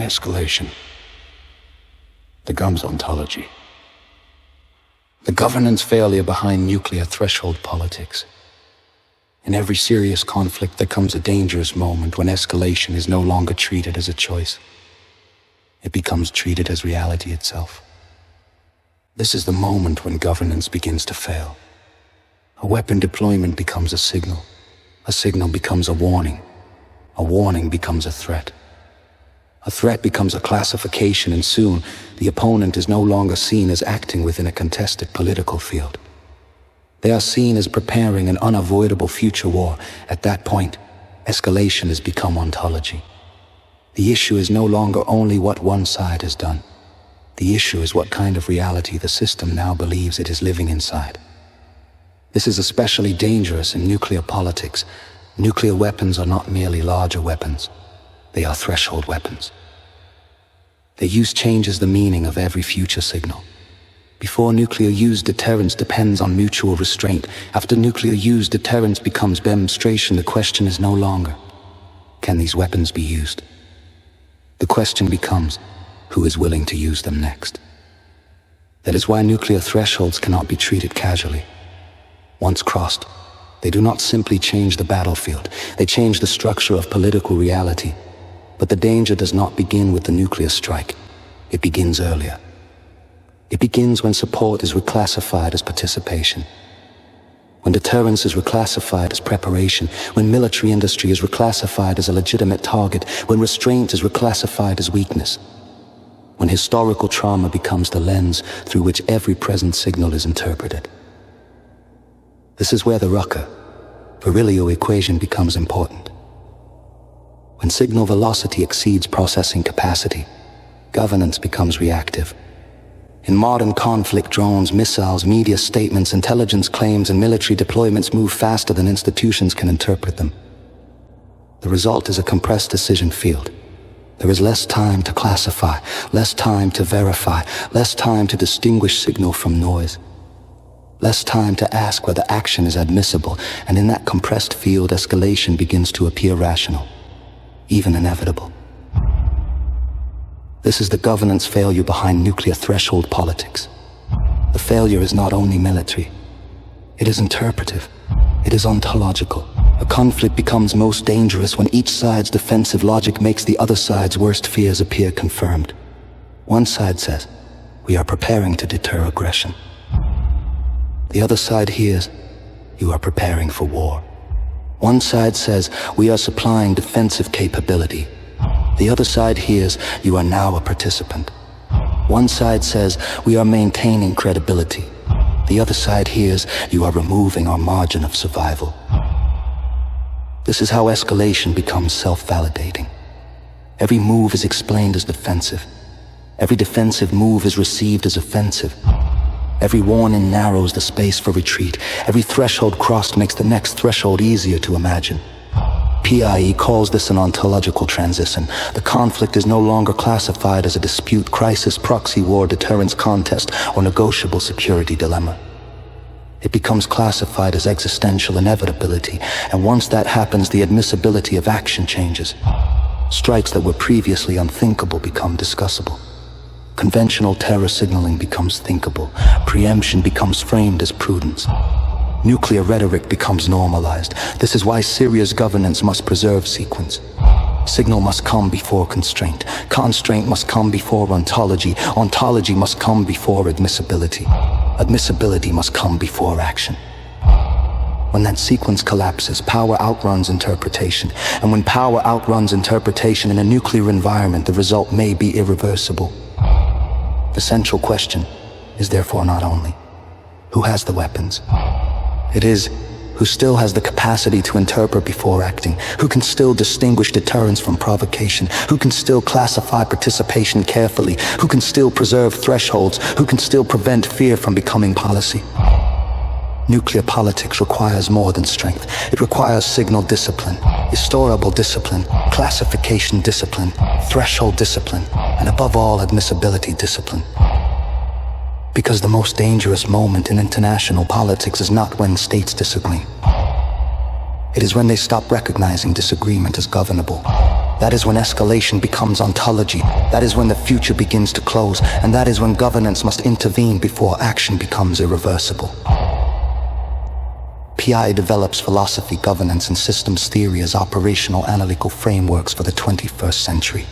Escalation. The GUM's Ontology. The governance failure behind nuclear threshold politics. In every serious conflict there comes a dangerous moment when escalation is no longer treated as a choice. It becomes treated as reality itself. This is the moment when governance begins to fail. A weapon deployment becomes a signal becomes a warning becomes a threat becomes a classification, and soon the opponent is no longer seen as acting within a contested political field. They are seen as preparing an unavoidable future war. At that point, escalation has become ontology. The issue is no longer only what one side has done. The issue is what kind of reality the system now believes it is living inside. This is especially dangerous in nuclear politics. Nuclear weapons are not merely larger weapons. They are threshold weapons. Their use changes the meaning of every future signal. Before nuclear use, deterrence depends on mutual restraint. After nuclear use, deterrence becomes demonstration. The question is no longer, can these weapons be used? The question becomes, who is willing to use them next? That is why nuclear thresholds cannot be treated casually. Once crossed, they do not simply change the battlefield, they change the structure of political reality. But the danger does not begin with the nuclear strike. It begins earlier. It begins when support is reclassified as participation. When deterrence is reclassified as preparation, when military industry is reclassified as a legitimate target, when restraint is reclassified as weakness, when historical trauma becomes the lens through which every present signal is interpreted. This is where the Reucker, Virilio Equation becomes important. When signal velocity exceeds processing capacity, governance becomes reactive. In modern conflict, drones, missiles, media statements, intelligence claims, and military deployments move faster than institutions can interpret them. The result is a compressed decision field. There is less time to classify, less time to verify, less time to distinguish signal from noise, less time to ask whether action is admissible, and in that compressed field, escalation begins to appear rational, even inevitable. This is the governance failure behind nuclear threshold politics. The failure is not only military. It is interpretive. It is ontological. A conflict becomes most dangerous when each side's defensive logic makes the other side's worst fears appear confirmed. One side says, "We are preparing to deter aggression." The other side hears, "You are preparing for war." One side says, "We are supplying defensive capability." The other side hears, "You are now a participant." One side says, "We are maintaining credibility." The other side hears, "You are removing our margin of survival." This is how escalation becomes self-validating. Every move is explained as defensive. Every defensive move is received as offensive. Every warning narrows the space for retreat. Every threshold crossed makes the next threshold easier to imagine. PIE calls this an ontological transition. The conflict is no longer classified as a dispute, crisis, proxy war, deterrence contest, or negotiable security dilemma. It becomes classified as existential inevitability, and once that happens, the admissibility of action changes. Strikes that were previously unthinkable become discussable. Conventional terror signaling becomes thinkable. Preemption becomes framed as prudence. Nuclear rhetoric becomes normalized. This is why Syria's governance must preserve sequence. Signal must come before constraint. Constraint must come before ontology. Ontology must come before admissibility. Admissibility must come before action. When that sequence collapses, power outruns interpretation. And when power outruns interpretation in a nuclear environment, the result may be irreversible. The central question is therefore not only, who has the weapons? It is, who still has the capacity to interpret before acting, who can still distinguish deterrence from provocation, who can still classify participation carefully, who can still preserve thresholds, who can still prevent fear from becoming policy. Nuclear politics requires more than strength. It requires signal discipline, historical discipline, classification discipline, threshold discipline, and above all, admissibility discipline. Because the most dangerous moment in international politics is not when states disagree. It is when they stop recognizing disagreement as governable. That is when escalation becomes ontology. That is when the future begins to close, and that is when governance must intervene before action becomes irreversible. PI develops philosophy, governance, and systems theory as operational analytical frameworks for the 21st century.